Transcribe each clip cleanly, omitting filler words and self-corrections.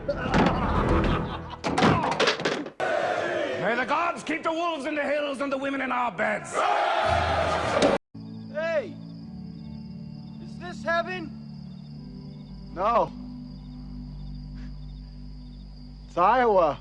May the gods keep the wolves in the hills and the women in our beds. Hey! Is this heaven? No. It's Iowa.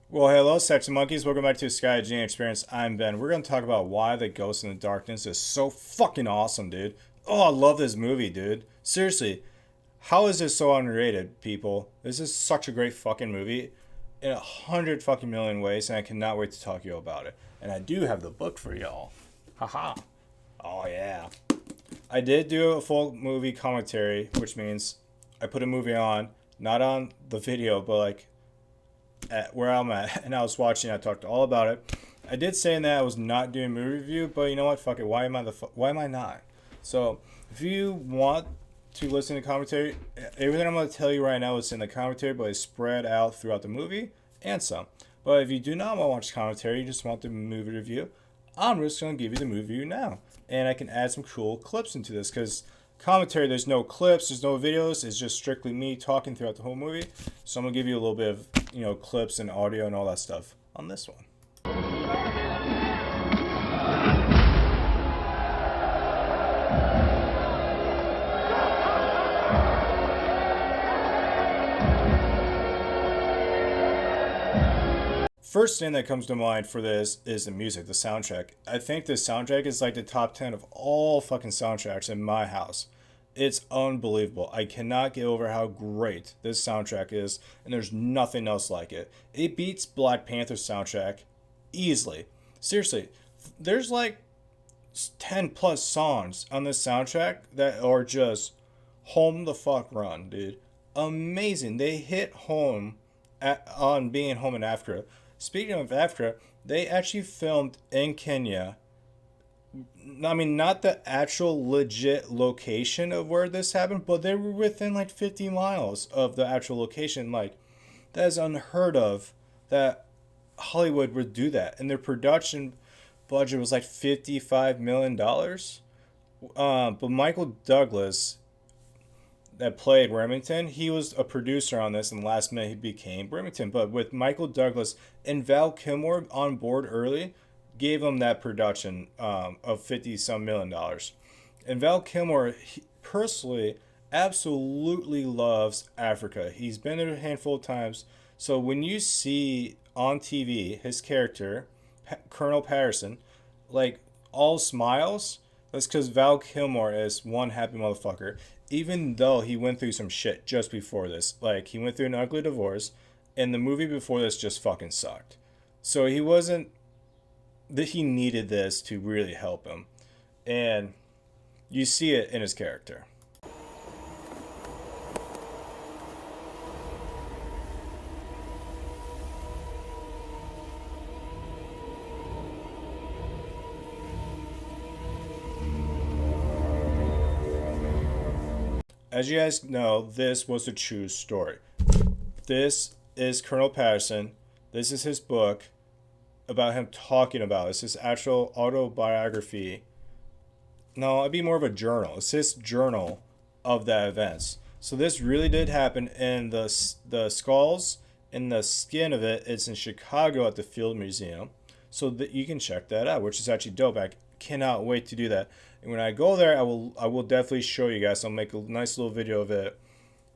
Well, hello, sexy monkeys. Welcome back to Sky Genie Experience. I'm Ben. We're going to talk about why The Ghost in the Darkness is so fucking awesome, dude. Oh, I love this movie, dude. Seriously, how is this so underrated, people? This is such a great fucking movie in 100 fucking million ways, and I cannot wait to talk to you about it. And I do have the book for y'all. Haha. Oh, yeah. I did do a full movie commentary, which means I put a movie on, not on the video, but like at where I'm at, and I was watching. I talked all about it. I did say in that I was not doing a movie review, but you know what? Fuck it. Why am I not? So if you want to listen to commentary, everything I'm going to tell you right now is in the commentary, but it's spread out throughout the movie and some. But if you do not want to watch commentary, you just want the movie review, I'm just going to give you the movie review now, and I can add some cool clips into this because commentary, there's no clips, there's no videos, it's just strictly me talking throughout the whole movie. So I'm gonna give you a little bit of, clips and audio and all that stuff on this one. First thing that comes to mind for this is the music, the soundtrack. I think the soundtrack is like the top 10 of all fucking soundtracks in my house. It's unbelievable. I cannot get over how great this soundtrack is, and there's nothing else like it. It beats Black Panther's soundtrack easily. Seriously, there's like 10 plus songs on this soundtrack that are just home the fuck run, dude. Amazing. They hit home on being home in Africa. Speaking of Africa, they actually filmed in Kenya. I mean, not the actual legit location of where this happened, but they were within like 50 miles of the actual location. Like, that is unheard of that Hollywood would do that. And their production budget was like $55 million. But Michael Douglas, that played Remington, he was a producer on this, and last minute he became Remington. But with Michael Douglas and Val Kilmer on board early, gave him that production of 50 some million dollars. And Val Kilmer personally absolutely loves Africa. He's been there a handful of times. So when you see on TV his character, Colonel Patterson, like all smiles, that's because Val Kilmer is one happy motherfucker. Even though he went through some shit just before this. Like, he went through an ugly divorce, and the movie before this just fucking sucked. So he wasn't, that he needed this to really help him. And you see it in his character. As you guys know, this was a true story. This is Colonel Patterson. This is his book about him talking about it. It's his actual autobiography. No, it'd be more of a journal. It's his journal of the events. So this really did happen, and the skulls and the skin of it is in Chicago at the Field Museum. So that you can check that out, which is actually dope. I cannot wait to do that. And when I go there, I will definitely show you guys. I'll make a nice little video of it.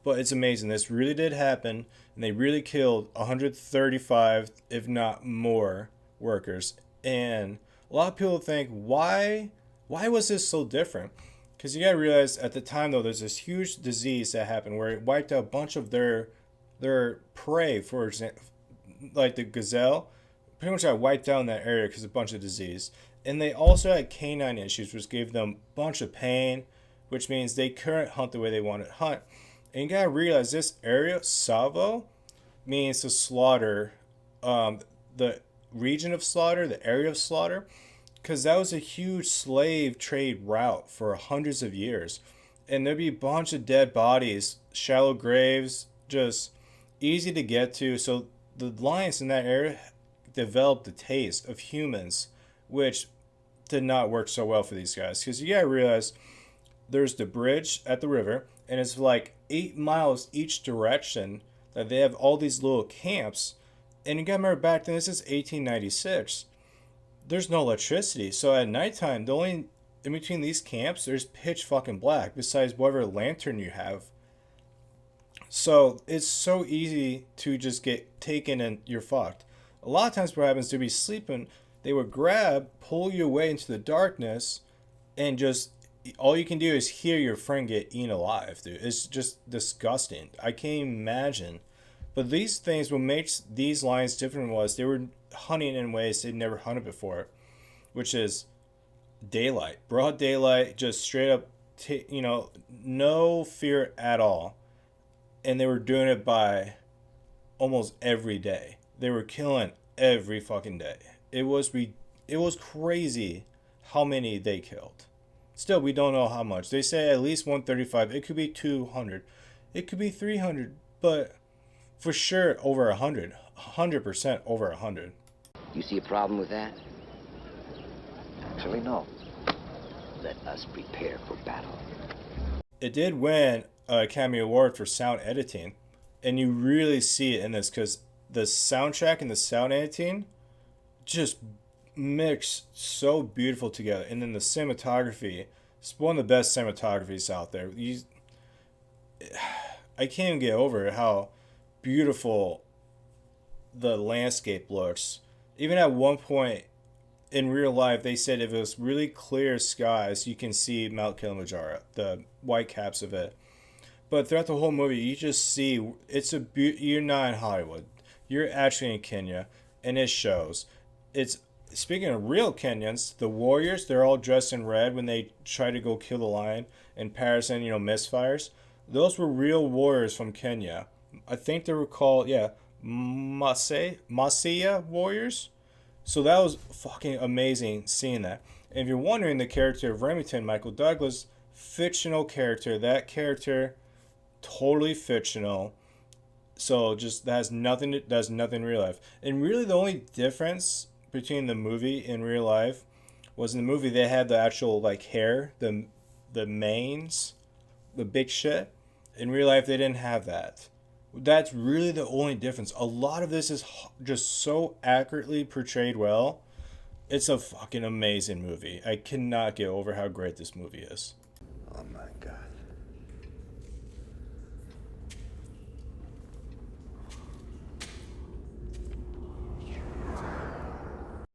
But it's amazing. This really did happen, and they really killed 135, if not more, workers. And a lot of people think, why was this so different? Because you gotta realize at the time though, there's this huge disease that happened where it wiped out a bunch of their prey. For example, like the gazelle, pretty much got wiped out in that area because of a bunch of disease. And they also had canine issues, which gave them a bunch of pain, which means they couldn't hunt the way they wanted to hunt. And you gotta realize this area, Savo, means to slaughter, the region of slaughter, the area of slaughter, because that was a huge slave trade route for hundreds of years. And there'd be a bunch of dead bodies, shallow graves, just easy to get to. So the lions in that area developed the taste of humans which did not work so well for these guys. Because you gotta realize there's the bridge at the river, and it's like 8 miles each direction that they have all these little camps. And you gotta remember back then, this is 1896. There's no electricity, so at nighttime, the only in between these camps, there's pitch fucking black. Besides whatever lantern you have, so it's so easy to just get taken and you're fucked. A lot of times, what happens to be sleeping, they would grab, pull you away into the darkness, and just all you can do is hear your friend get eaten alive, dude. It's just disgusting. I can't imagine. But these things, what makes these lions different was they were hunting in ways they'd never hunted before, which is daylight, broad daylight, just straight up, no fear at all. And they were doing it by almost every day. They were killing every fucking day. It was crazy how many they killed. Still, we don't know how much. They say at least 135. It could be 200. It could be 300. But for sure, over 100. 100% over 100. You see a problem with that? Actually, no. Let us prepare for battle. It did win an Academy Award for sound editing. And you really see it in this because the soundtrack and the sound editing just mix so beautiful together. And then the cinematography, it's one of the best cinematographies out there. I can't even get over how beautiful the landscape looks. Even at one point in real life, they said if it was really clear skies, you can see Mount Kilimanjaro, the white caps of it. But throughout the whole movie, you just see you're not in Hollywood. You're actually in Kenya, and it shows. It's speaking of real Kenyans, the warriors, they're all dressed in red when they try to go kill the lion, and Patterson, misfires. Those were real warriors from Kenya. I think they were called, Maasai warriors. So that was fucking amazing seeing that. And if you're wondering, the character of Remington, Michael Douglas, fictional character. That character, totally fictional. So just that's nothing in real life. And really, the only difference between the movie and real life was in the movie they had the actual hair, the manes, the big shit. In real life, they didn't have that. That's really the only difference. A lot of this is just so accurately portrayed well. It's a fucking amazing movie. I cannot get over how great this movie is. Oh my God.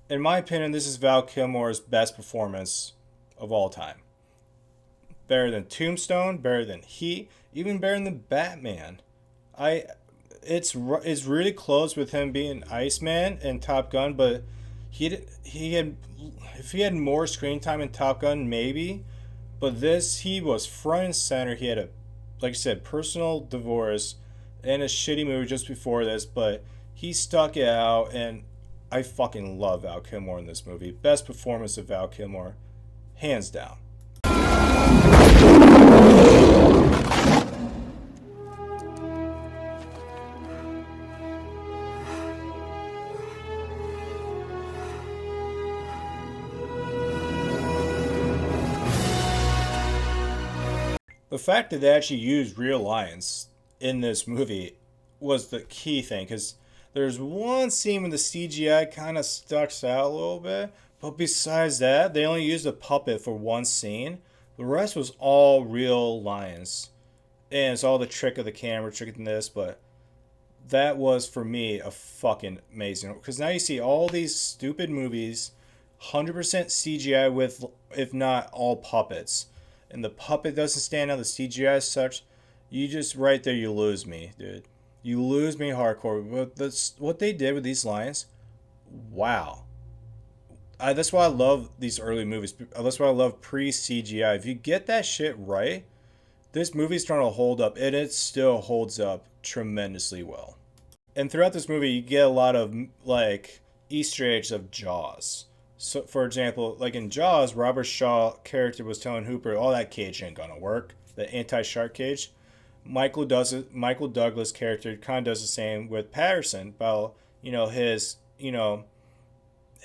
In my opinion, this is Val Kilmer's best performance of all time. Better than Tombstone, better than Heat, even better than Batman. It's really close with him being Iceman and Top Gun, but if he had more screen time in Top Gun, maybe. But this, he was front and center. He had like I said, personal divorce and a shitty movie just before this, but he stuck it out, and I fucking love Val Kilmer in this movie. Best performance of Val Kilmer, hands down. The fact that they actually used real lions in this movie was the key thing, because there's one scene where the CGI kind of sticks out a little bit, but besides that, they only used a puppet for one scene. The rest was all real lions. And it's all the trick of the camera, trick in this, but that was, for me, a fucking amazing. Because now you see all these stupid movies, 100% CGI with, if not all puppets. And the puppet doesn't stand out, the CGI as such, you just, right there, you lose me, dude. You lose me hardcore. But that's what they did with these lions. Wow. That's why I love these early movies. That's why I love pre-CGI. If you get that shit right, this movie's trying to hold up, and it still holds up tremendously well. And throughout this movie, you get a lot of, Easter eggs of Jaws. So, for example, in Jaws, Robert Shaw character was telling Hooper, "Oh, that cage ain't gonna work. The anti-shark cage." Michael Douglas character kind of does the same with Patterson about,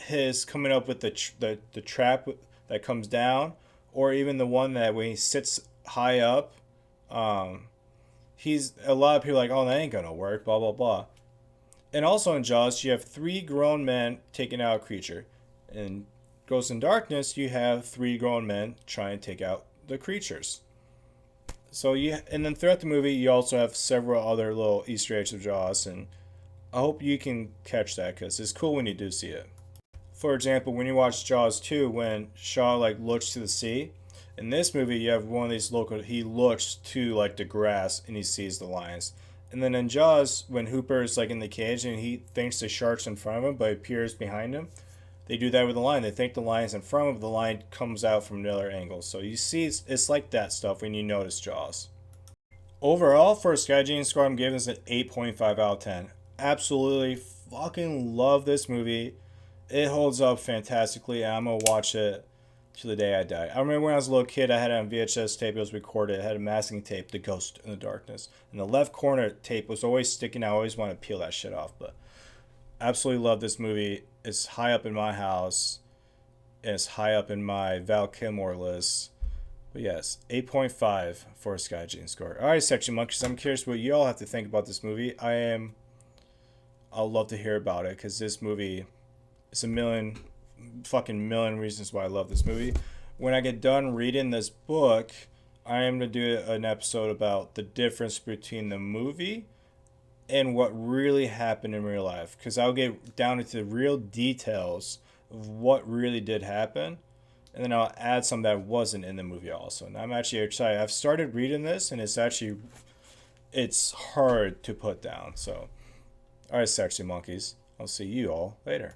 his coming up with the trap that comes down, or even the one that when he sits high up, he's a lot of people are like, oh, that ain't gonna work, blah blah blah. And also in Jaws, you have three grown men taking out a creature. In Ghost in Darkness, you have three grown men trying to take out the creatures. So and then throughout the movie, you also have several other little Easter eggs of Jaws, and I hope you can catch that because it's cool when you do see it. For example, when you watch Jaws 2, when Shaw like looks to the sea, in this movie you have one of these local. He looks to like the grass and he sees the lions. And then in Jaws, when Hooper is like in the cage and he thinks the shark's in front of him, but it appears behind him, they do that with the lion. They think the lion's in front of them, the lion comes out from another angle. So you see, it's like that stuff when you notice Jaws. Overall, for a Sky Gene score, I'm giving this an 8.5 out of 10. Absolutely fucking love this movie. It holds up fantastically, and I'm going to watch it to the day I die. I remember when I was a little kid, I had it on VHS tape. It was recorded. It had a masking tape, The Ghost in the Darkness. And the left corner tape was always sticking out. I always wanted to peel that shit off. But absolutely love this movie. It's high up in my house. And it's high up in my Val Kilmer list. But yes, 8.5 for a Sky Gene score. Alright, Section Monkeys, I'm curious what you all have to think about this movie. I'll love to hear about it, because this movie is fucking million reasons why I love this movie. When I get done reading this book, I am going to do an episode about the difference between the movie and what really happened in real life. Because I'll get down into the real details of what really did happen. And then I'll add some that wasn't in the movie also. And I'm actually excited. I've started reading this, and it's hard to put down. So, alright, Sexy Monkeys. I'll see you all later.